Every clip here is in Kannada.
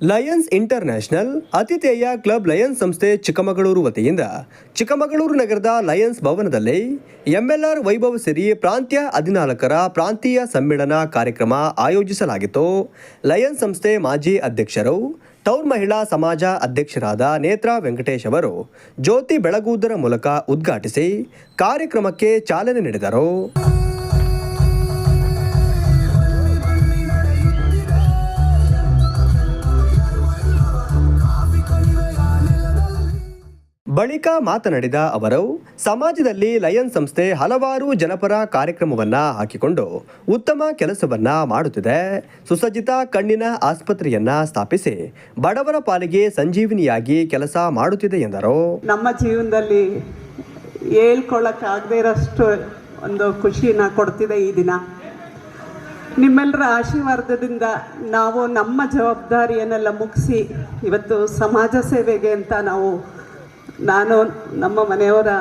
ಲಯನ್ಸ್ ಇಂಟರ್ನ್ಯಾಷನಲ್ ಅತಿಥೇಯ ಕ್ಲಬ್ ಲಯನ್ಸ್ ಸಂಸ್ಥೆ ಚಿಕ್ಕಮಗಳೂರು ವತಿಯಿಂದ ಚಿಕ್ಕಮಗಳೂರು ನಗರದ ಲಯನ್ಸ್ ಭವನದಲ್ಲಿ ಎಂಎಲ್ಆರ್ ವೈಭವ್ ಸಿರಿ ಪ್ರಾಂತ್ಯ 14ರ ಪ್ರಾಂತೀಯ ಸಮ್ಮೇಳನ ಕಾರ್ಯಕ್ರಮ ಆಯೋಜಿಸಲಾಗಿತ್ತು. ಲಯನ್ಸ್ ಸಂಸ್ಥೆ ಮಾಜಿ ಅಧ್ಯಕ್ಷರು ಟೌನ್ ಮಹಿಳಾ ಸಮಾಜ ಅಧ್ಯಕ್ಷರಾದ ನೇತ್ರಾ ವೆಂಕಟೇಶ್ ಅವರು ಜ್ಯೋತಿ ಬೆಳಗುವುದರ ಮೂಲಕ ಉದ್ಘಾಟಿಸಿ ಕಾರ್ಯಕ್ರಮಕ್ಕೆ ಚಾಲನೆ ನೀಡಿದರು. ಬಳಿಕ ಮಾತನಾಡಿದ ಅವರು, ಸಮಾಜದಲ್ಲಿ ಲಯನ್ಸ್ ಸಂಸ್ಥೆ ಹಲವಾರು ಜನಪರ ಕಾರ್ಯಕ್ರಮವನ್ನ ಹಾಕಿಕೊಂಡು ಉತ್ತಮ ಕೆಲಸವನ್ನ ಮಾಡುತ್ತಿದೆ. ಸುಸಜ್ಜಿತ ಕಣ್ಣಿನ ಆಸ್ಪತ್ರೆಯನ್ನ ಸ್ಥಾಪಿಸಿ ಬಡವರ ಪಾಲಿಗೆ ಸಂಜೀವಿನಿಯಾಗಿ ಕೆಲಸ ಮಾಡುತ್ತಿದೆ ಎಂದರು. ನಮ್ಮ ಜೀವನದಲ್ಲಿ ಹೇಳ್ಕೊಳ್ಳಕ್ಕಾಗದೇ ಇರೋಷ್ಟು ಒಂದು ಖುಷಿನ ಕೊಡ್ತಿದೆ ಈ ದಿನ. ನಿಮ್ಮೆಲ್ಲರ ಆಶೀರ್ವಾದದಿಂದ ನಾವು ನಮ್ಮ ಜವಾಬ್ದಾರಿಯನ್ನೆಲ್ಲ ಮುಗಿಸಿ ಇವತ್ತು ಸಮಾಜ ಸೇವೆಗೆ ಅಂತ ನಮ್ಮ ಮನೆಯವರ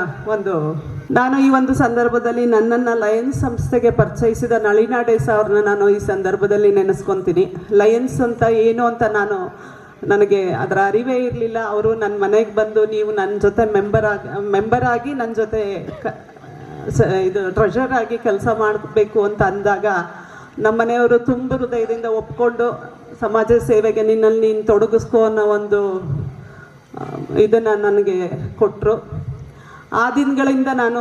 ನಾನು ಈ ಒಂದು ಸಂದರ್ಭದಲ್ಲಿ ನನ್ನನ್ನು ಲಯನ್ಸ್ ಸಂಸ್ಥೆಗೆ ಪರಿಚಯಿಸಿದ ನಳಿನಾ ಡೇಸ್ ಅವ್ರನ್ನ ನಾನು ಈ ಸಂದರ್ಭದಲ್ಲಿ ನೆನೆಸ್ಕೊತೀನಿ. ಲಯನ್ಸ್ ಅಂತ ಏನು ಅಂತ ನನಗೆ ಅದರ ಅರಿವೇ ಇರಲಿಲ್ಲ. ಅವರು ನನ್ನ ಮನೆಗೆ ಬಂದು ನೀವು ನನ್ನ ಜೊತೆ ಮೆಂಬರ್ ಆಗಿ ನನ್ನ ಜೊತೆ ಇದು ಟ್ರೆಷರ್ ಆಗಿ ಕೆಲಸ ಮಾಡಬೇಕು ಅಂತ ಅಂದಾಗ ನಮ್ಮ ಮನೆಯವರು ತುಂಬ ಹೃದಯದಿಂದ ಒಪ್ಕೊಂಡು ಸಮಾಜ ಸೇವೆಗೆ ನಿನ್ನಲ್ಲಿ ನೀನು ತೊಡಗಿಸ್ಕೋ ಅನ್ನೋ ಒಂದು ಇದನ್ನು ನನಗೆ ಕೊಟ್ಟರು. ಆ ದಿನಗಳಿಂದ ನಾನು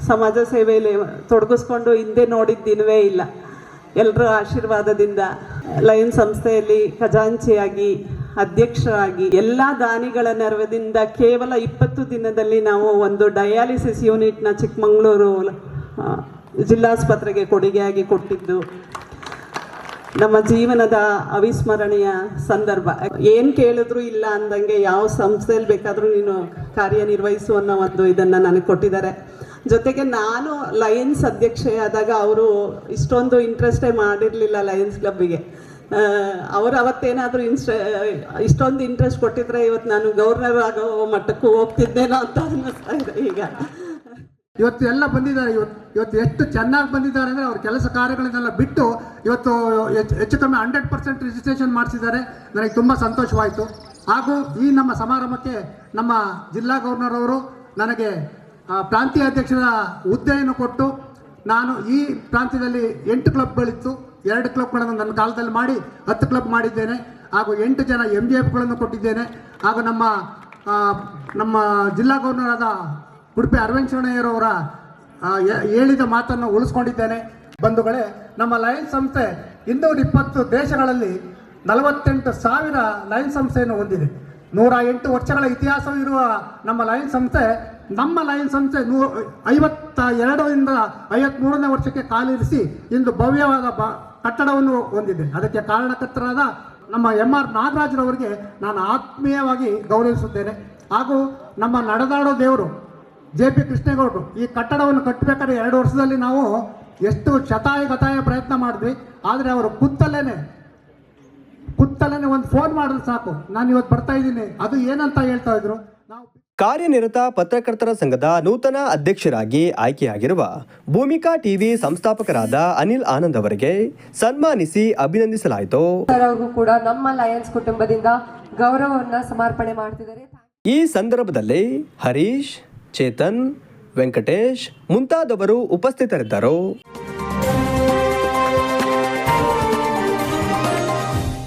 ಸಮಾಜ ಸೇವೆಯಲ್ಲಿ ತೊಡಗಿಸ್ಕೊಂಡು ಹಿಂದೆ ನೋಡಿದ್ದಿನವೇ ಇಲ್ಲ. ಎಲ್ಲರ ಆಶೀರ್ವಾದದಿಂದ ಲಯನ್ಸ್ ಸಂಸ್ಥೆಯಲ್ಲಿ ಖಜಾಂಚಿಯಾಗಿ ಅಧ್ಯಕ್ಷರಾಗಿ ಎಲ್ಲ ದಾನಿಗಳ ನೆರವಿನಿಂದ ಕೇವಲ 20 ದಿನದಲ್ಲಿ ನಾವು ಒಂದು ಡಯಾಲಿಸಿಸ್ ಯೂನಿಟ್ನ ಚಿಕ್ಕಮಗಳೂರು ಜಿಲ್ಲಾಸ್ಪತ್ರೆಗೆ ಕೊಡುಗೆಯಾಗಿ ಕೊಟ್ಟಿದ್ದು ನಮ್ಮ ಜೀವನದ ಅವಿಸ್ಮರಣೀಯ ಸಂದರ್ಭ. ಏನು ಕೇಳಿದ್ರು ಇಲ್ಲ ಅಂದಂಗೆ ಯಾವ ಸಂಸ್ಥೆಯಲ್ಲಿ ಬೇಕಾದರೂ ನೀನು ಕಾರ್ಯನಿರ್ವಹಿಸು ಅನ್ನೋ ಒಂದು ಇದನ್ನು ನನಗೆ ಕೊಟ್ಟಿದ್ದಾರೆ. ಜೊತೆಗೆ ನಾನು ಲಯನ್ಸ್ ಅಧ್ಯಕ್ಷೆ ಆದಾಗ ಅವರು ಇಷ್ಟೊಂದು ಇಂಟ್ರೆಸ್ಟೇ ಮಾಡಿರಲಿಲ್ಲ ಲಯನ್ಸ್ ಕ್ಲಬ್ಬಿಗೆ. ಅವರು ಅವತ್ತೇನಾದರೂ ಇಷ್ಟೊಂದು ಇಂಟ್ರೆಸ್ಟ್ ಕೊಟ್ಟಿದ್ರೆ ಇವತ್ತು ನಾನು ಗವರ್ನರ್ ಆಗೋ ಮಟ್ಟಕ್ಕೂ ಹೋಗ್ತಿದ್ದೇನೋ ಅಂತ ಅನ್ನಿಸ್ತಾ ಇದೆ. ಈಗ ಇವತ್ತು ಎಲ್ಲ ಬಂದಿದ್ದಾರೆ. ಇವತ್ತು ಎಷ್ಟು ಚೆನ್ನಾಗಿ ಬಂದಿದ್ದಾರೆ ಅಂದರೆ ಅವ್ರ ಕೆಲಸ ಕಾರ್ಯಗಳನ್ನೆಲ್ಲ ಬಿಟ್ಟು ಇವತ್ತು ಹೆಚ್ಚು ಕಮ್ಮಿ 100% ರಿಜಿಸ್ಟ್ರೇಷನ್ ಮಾಡಿಸಿದ್ದಾರೆ. ನನಗೆ ತುಂಬ ಸಂತೋಷವಾಯಿತು. ಹಾಗೂ ಈ ನಮ್ಮ ಸಮಾರಂಭಕ್ಕೆ ನಮ್ಮ ಜಿಲ್ಲಾ ಗವರ್ನರ್ ಅವರು ನನಗೆ ಪ್ರಾಂತೀಯ ಅಧ್ಯಕ್ಷರ ಹುದ್ದೆಯನ್ನು ಕೊಟ್ಟು ನಾನು ಈ ಪ್ರಾಂತ್ಯದಲ್ಲಿ 8 ಕ್ಲಬ್ಗಳಿತ್ತು, 2 ಕ್ಲಬ್ಗಳನ್ನು ನನ್ನ ಕಾಲದಲ್ಲಿ ಮಾಡಿ 10 ಕ್ಲಬ್ ಮಾಡಿದ್ದೇನೆ. ಹಾಗೂ 8 ಜನ MJFಗಳನ್ನು ಕೊಟ್ಟಿದ್ದೇನೆ. ಹಾಗೂ ನಮ್ಮ ಜಿಲ್ಲಾ ಗವರ್ನರ್ ಆದ ಉಡುಪಿ ಅರವಿಂದ್ ಶರಣಯ್ಯರವರ ಹೇಳಿದ ಮಾತನ್ನು ಉಳಿಸ್ಕೊಂಡಿದ್ದೇನೆ. ಬಂಧುಗಳೇ, ನಮ್ಮ ಲಯನ್ಸ್ ಸಂಸ್ಥೆ 220 ದೇಶಗಳಲ್ಲಿ 48,000 ಲಯನ್ಸ್ ಸಂಸ್ಥೆಯನ್ನು ಹೊಂದಿದೆ. 108 ವರ್ಷಗಳ ಇತಿಹಾಸವಿರುವ ನಮ್ಮ ಲಯನ್ಸ್ ಸಂಸ್ಥೆ 52ರಿಂದ 53ನೇ ವರ್ಷಕ್ಕೆ ಕಾಲಿರಿಸಿ ಇಂದು ಭವ್ಯವಾದ ಕಟ್ಟಡವನ್ನು ಹೊಂದಿದೆ. ಅದಕ್ಕೆ ಕಾರಣಕರ್ತರಾದ ನಮ್ಮ MR ನಾಗರಾಜ್ರವರಿಗೆ ನಾನು ಆತ್ಮೀಯವಾಗಿ ಗೌರವಿಸುತ್ತೇನೆ. ಹಾಗೂ ನಮ್ಮ ನಡೆದಾಡೋ ದೇವರು JP ಕೃಷ್ಣೇಗೌಡರು ಈ ಕಟ್ಟಡವನ್ನು ಕಟ್ಟಬೇಕಾದ್ರೆ 2 ವರ್ಷದಲ್ಲಿ ನಾವು ಎಷ್ಟು ಶತಾಯ ಪ್ರಯತ್ನ ಮಾಡಿದ್ವಿ. ಆದರೆ ಅವರು ಕುತ್ತಲೇನೆ ಒಂದು ಫೋನ್ ಮಾಡಿದ್ರೆ ಸಾಕು, ನಾನು ಇವತ್ತು ಬರ್ತಾ ಇದ್ದೀನಿ, ಅದು ಏನಂತ ಹೇಳ್ತಾ ಇದ್ರು. ಕಾರ್ಯನಿರತ ಪತ್ರಕರ್ತರ ಸಂಘದ ನೂತನ ಅಧ್ಯಕ್ಷರಾಗಿ ಆಯ್ಕೆಯಾಗಿರುವ ಭೂಮಿಕಾ ಟಿವಿ ಸಂಸ್ಥಾಪಕರಾದ ಅನಿಲ್ ಆನಂದ್ ಅವರಿಗೆ ಸನ್ಮಾನಿಸಿ ಅಭಿನಂದಿಸಲಾಯಿತು. ಕೂಡ ನಮ್ಮ ಲಯನ್ಸ್ ಕುಟುಂಬದಿಂದ ಗೌರವವನ್ನು ಸಮರ್ಪಣೆ ಮಾಡ್ತಿದ್ದಾರೆ. ಈ ಸಂದರ್ಭದಲ್ಲಿ ಹರೀಶ್, ಚೇತನ್, ವೆಂಕಟೇಶ್ ಮುಂತಾದವರು ಉಪಸ್ಥಿತರಿದ್ದರು.